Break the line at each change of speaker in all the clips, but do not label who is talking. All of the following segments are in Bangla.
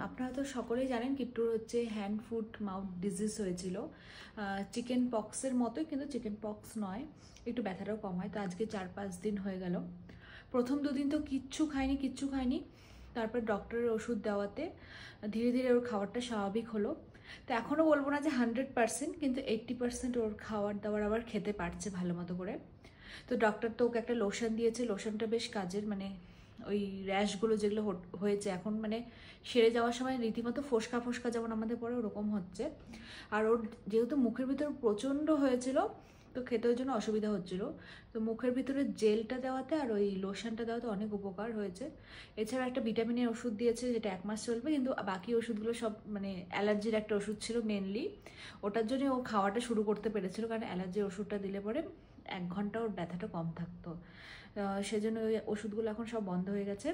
আপনারা তো সকলেই জানেন কিট্টুর হচ্ছে হ্যান্ড ফুট মাউথ ডিজিজ হয়েছিল, চিকেন পক্সের মতোই, কিন্তু চিকেন পক্স নয়, একটু ব্যথাটাও কম হয়। তো আজকে 4-5 দিন হয়ে গেল। প্রথম দুদিন তো কিচ্ছু খাইনি। তারপর ডক্টরের ওষুধ দেওয়াতে ধীরে ধীরে ওর খাবারটা স্বাভাবিক হলো। তো এখনও বলবো না যে 100%, কিন্তু 80% ওর খাবার দাবার আবার খেতে পারছে ভালো মতো করে। তো ডক্টর তো ওকে একটা লোশন দিয়েছে, লোশনটা বেশ কাজের, মানে ওই র্যাশগুলো যেগুলো হয়েছে এখন মানে সেরে যাওয়ার সময় রীতিমতো ফোসকা ফোসকা যেমন আমাদের পরে ওরকম হচ্ছে। আর ওর যেহেতু মুখের ভিতর প্রচণ্ড হয়েছিল, তো খেতে ওই জন্য অসুবিধা হচ্ছিল। তো মুখের ভিতরে জেলটা দেওয়াতে আর ওই লোশনটা দেওয়াতে অনেক উপকার হয়েছে। এছাড়া একটা ভিটামিনের ওষুধ দিয়েছে, যেটা 1 মাস চলবে, কিন্তু বাকি ওষুধগুলো সব মানে অ্যালার্জির একটা ওষুধ ছিল মেনলি, ওটার জন্য ও খাওয়াটা শুরু করতে পেরেছিল, কারণ অ্যালার্জির ওষুধটা দিলে পরে 1 ঘন্টা ওর ব্যথাটা কম থাকতো। সেজন্য ওই ওষুধগুলো এখন সব বন্ধ হয়ে গেছে।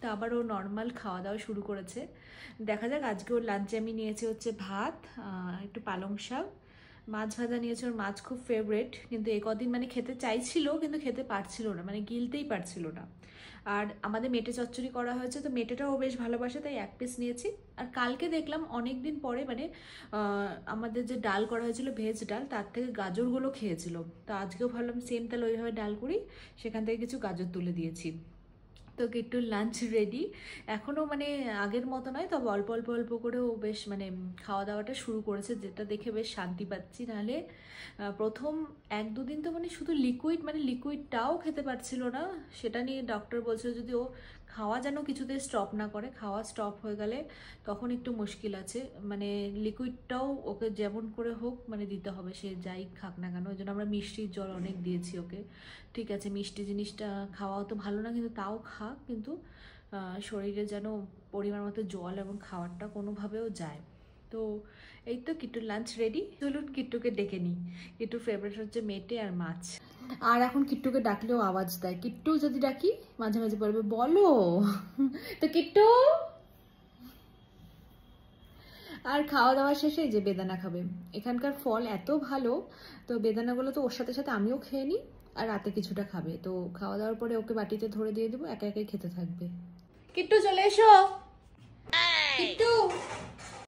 তো আবার ও নর্মাল খাওয়া দাওয়া শুরু করেছে। দেখা যাক। আজকে ওর লাঞ্চে আমি নিয়েছি হচ্ছে ভাত, একটু পালং শাক, মাছ ভাজা নিয়েছে। ওর মাছ খুব ফেভারেট, কিন্তু এই কদিন মানে খেতে চাইছিল কিন্তু খেতে পারছিল না, মানে গিলতেই পারছিল না। আর আমাদের মেটে চচ্চড়ি করা হয়েছে, তো মেটেটাও ও বেশ ভালোবাসে, তাই 1 পিস নিয়েছি। আর কালকে দেখলাম অনেক দিন পরে মানে আমাদের যে ডাল করা হয়েছিল ভেজ ডাল, তার থেকে গাজরগুলো খেয়েছিল। তো আজকেও ভাবলাম সেম তাহলে ওইভাবে ডাল করি, সেখান থেকে কিছু গাজর তুলে দিয়েছি। তো কিট্টুর লাঞ্চ রেডি। এখনও মানে আগের মতো নয়, তবে অল্প অল্প অল্প করে ও বেশ মানে খাওয়া দাওয়াটা শুরু করেছে, যেটা দেখে বেশ শান্তি পাচ্ছি। নাহলে প্রথম 1-2 দিন তো মানে শুধু লিকুইড, মানে লিকুইডটাও খেতে পারছিল না। সেটা নিয়ে ডক্টর বলছিল যদি ও খাওয়া যেন কিছুতে স্টপ না করে, খাওয়া স্টপ হয়ে গেলে তখন একটু মুশকিল আছে। মানে লিকুইডটাও ওকে যেমন করে হোক মানে দিতে হবে, সে যাই খাক না কেন। ওই জন্য আমরা মিষ্টির জল অনেক দিয়েছি ওকে। ঠিক আছে, মিষ্টি জিনিসটা খাওয়া তো ভালো না, কিন্তু তাও খাক, কিন্তু শরীরে যেন পরিমাণ মতো জল এবং খাবারটা কোনোভাবেও যায়। তো এই তো কিট্টুর লাঞ্চ রেডি। চলুন কিট্টুকে ডেকে নিই। কিট্টুর ফেভারিট হচ্ছে মেটে আর মাছ। আর এখন কিট্টুকে ডাকলেও আওয়াজ দেয়। কিট্টু যদি ডাকি মাঝে মাঝে বলবে বলো। তো কিট্টু। আর খাওয়া দাওয়া শেষে যে বেদানা খাবে। এখানকার ফল এত ভালো, তো বেদানাগুলো তো ওর সাথে সাথে আমিও খেয়ে নিই, আর রাতে কিছুটা খাবে। তো খাওয়া দাওয়ার পরে ওকে বাটিতে ধরে দিয়ে দেবো, একা একাই খেতে থাকবে। কিট্টু চলে এসো। কিট্টু।